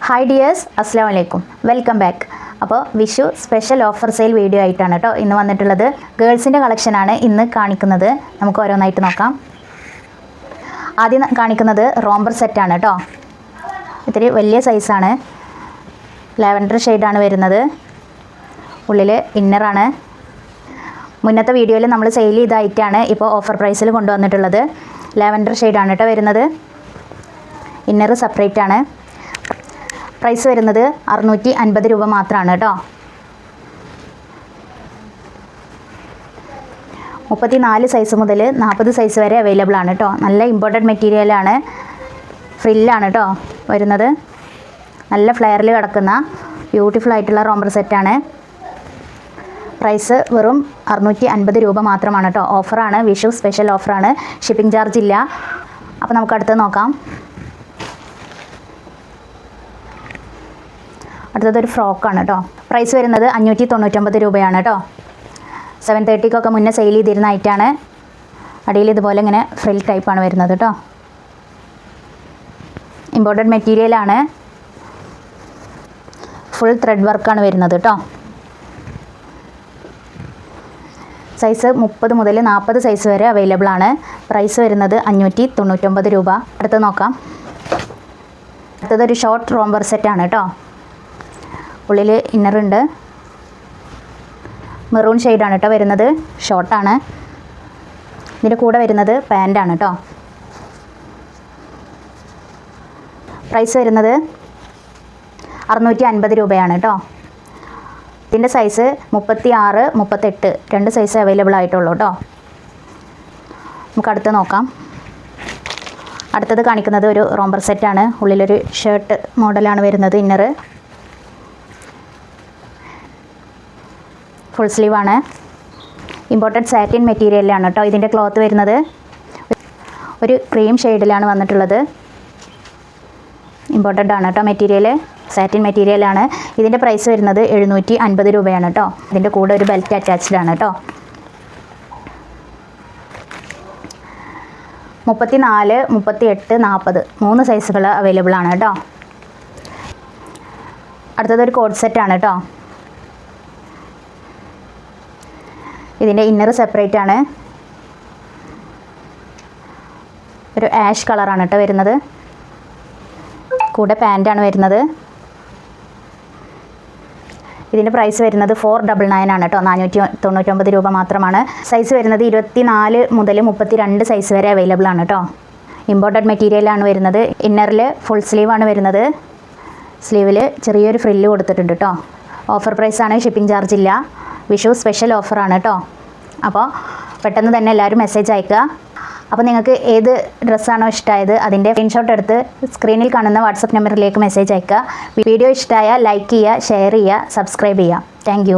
Hi dears, അസ്സലാമു അലൈക്കും. Welcome back. അപ്പോൾ Vishu special offer sale video ആയിട്ടാണ് കേട്ടോ ഇന്ന് വന്നിട്ടുള്ളത്. ഗേൾസിൻ്റെ കളക്ഷനാണ് ഇന്ന് കാണിക്കുന്നത്. നമുക്ക് ഓരോന്നായിട്ട് നോക്കാം. ആദ്യം കാണിക്കുന്നത് റോംബർ സെറ്റാണ് കേട്ടോ. ഇത്തിരി വലിയ സൈസാണ്. ലാവൻഡർ ഷെയ്ഡാണ് വരുന്നത്. ഉള്ളിൽ ഇന്നറാണ്. മുന്നത്തെ വീഡിയോയിൽ നമ്മൾ സെയിൽ ചെയ്തായിട്ടാണ് ഇപ്പോൾ ഓഫർ പ്രൈസിൽ കൊണ്ടുവന്നിട്ടുള്ളത്. ലാവൻഡർ ഷെയ്ഡാണ് കേട്ടോ വരുന്നത്. ഇന്നർ സെപ്പറേറ്റ് ആണ്. പ്രൈസ് വരുന്നത് 650 രൂപ മാത്രമാണ് കേട്ടോ. 34 സൈസ് മുതൽ 40 സൈസ് വരെ അവൈലബിൾ ആണ് കേട്ടോ. നല്ല ഇമ്പോർട്ടഡ് മെറ്റീരിയലാണ്. ഫ്രില്ലാണ് കേട്ടോ വരുന്നത്. നല്ല ഫ്ലെയറിൽ കിടക്കുന്ന ബ്യൂട്ടിഫുൾ ആയിട്ടുള്ള റോംബർ സെറ്റാണ്. പ്രൈസ് വെറും 650 രൂപ മാത്രമാണ് കേട്ടോ. ഓഫറാണ്, വിഷു സ്പെഷ്യൽ ഓഫറാണ്. ഷിപ്പിംഗ് ചാർജ് ഇല്ല. അപ്പോൾ നമുക്ക് അടുത്ത് നോക്കാം. അടുത്തതൊരു ഫ്രോക്കാണ് കേട്ടോ. പ്രൈസ് വരുന്നത് 599 രൂപയാണ് കേട്ടോ. 730 മുന്നേ സെയിൽ ചെയ്തിരുന്ന ഐറ്റാണ്. അടിയിൽ ഇതുപോലെ ഇങ്ങനെ ഫ്രിൽ ടൈപ്പാണ് വരുന്നത് കേട്ടോ. ഇമ്പോർട്ടഡ് മെറ്റീരിയലാണ്. ഫുൾ ത്രെഡ് വർക്കാണ് വരുന്നത് കേട്ടോ. സൈസ് 30 മുതൽ 40 സൈസ് വരെ അവൈലബിൾ ആണ്. പ്രൈസ് വരുന്നത് 599 രൂപ. അടുത്ത് നോക്കാം. അടുത്തതൊരു ഷോർട്ട് റോംബർ സെറ്റാണ് കേട്ടോ. ഉള്ളിൽ ഇന്നറുണ്ട്. മെറൂൺ ഷെയ്ഡാണ് കേട്ടോ വരുന്നത്. ഷോർട്ടാണ്. ഇതിൻ്റെ കൂടെ വരുന്നത് പാൻറ്റാണ് കേട്ടോ. പ്രൈസ് വരുന്നത് 650 രൂപയാണ് കേട്ടോ. ഇതിൻ്റെ സൈസ് 36, 38 രണ്ട് സൈസ് അവൈലബിൾ ആയിട്ടുള്ളൂ കേട്ടോ. നമുക്ക് അടുത്ത് നോക്കാം. അടുത്തത് കാണിക്കുന്നത് ഒരു റോംബർ സെറ്റാണ്. ഉള്ളിലൊരു ഷർട്ട് മോഡലാണ് വരുന്നത്. ഇന്നർ ഫുൾ സ്ലീവാണ്. ഇമ്പോർട്ടഡ് സാറ്റിൻ മെറ്റീരിയലാണ് കേട്ടോ. ഇതിൻ്റെ ക്ലോത്ത് വരുന്നത് ഒരു ക്രീം ഷെയ്ഡിലാണ് വന്നിട്ടുള്ളത്. ഇമ്പോർട്ടഡ് ആണ് കേട്ടോ മെറ്റീരിയൽ. സാറ്റിൻ മെറ്റീരിയലാണ്. ഇതിൻ്റെ പ്രൈസ് വരുന്നത് 750 രൂപയാണ് കേട്ടോ. ഇതിൻ്റെ കൂടെ ഒരു ബെൽറ്റ് അറ്റാച്ച്ഡ് ആണ് കേട്ടോ. 34, 38, 40 മൂന്ന് സൈസുകൾ അവൈലബിൾ ആണ് കേട്ടോ. അടുത്തതൊരു കോഡ് സെറ്റാണ് കേട്ടോ. ഇതിൻ്റെ ഇന്നർ സെപ്പറേറ്റ് ആണ്. ഒരു ആഷ് കളറാണ് കേട്ടോ വരുന്നത്. കൂടെ പാൻറ്റാണ് വരുന്നത്. ഇതിൻ്റെ പ്രൈസ് വരുന്നത് 499 ആണ് കേട്ടോ. 499 രൂപ മാത്രമാണ്. സൈസ് വരുന്നത് 24 മുതൽ 32 സൈസ് വരെ അവൈലബിൾ ആണ് കേട്ടോ. ഇമ്പോർട്ടഡ് മെറ്റീരിയലാണ് വരുന്നത്. ഇന്നറിൽ ഫുൾ സ്ലീവാണ് വരുന്നത്. സ്ലീവിൽ ചെറിയൊരു ഫ്രില്ല് കൊടുത്തിട്ടുണ്ട് കേട്ടോ. ഓഫർ പ്രൈസാണ്. ഷിപ്പിംഗ് ചാർജ് ഇല്ല. വിഷു സ്പെഷ്യൽ ഓഫറാണ് കേട്ടോ. അപ്പോൾ പെട്ടെന്ന് തന്നെ എല്ലാവരും മെസ്സേജ് അയക്കുക. അപ്പോൾ നിങ്ങൾക്ക് ഏത് ഡ്രസ്സാണോ ഇഷ്ടമായത് അതിൻ്റെ സ്ക്രീൻഷോട്ട് എടുത്ത് സ്ക്രീനിൽ കാണുന്ന വാട്സപ്പ് നമ്പറിലേക്ക് മെസ്സേജ് അയക്കുക. വീഡിയോ ഇഷ്ടമായാൽ ലൈക്ക് ചെയ്യുക, ഷെയർ ചെയ്യുക, സബ്സ്ക്രൈബ് ചെയ്യുക. താങ്ക്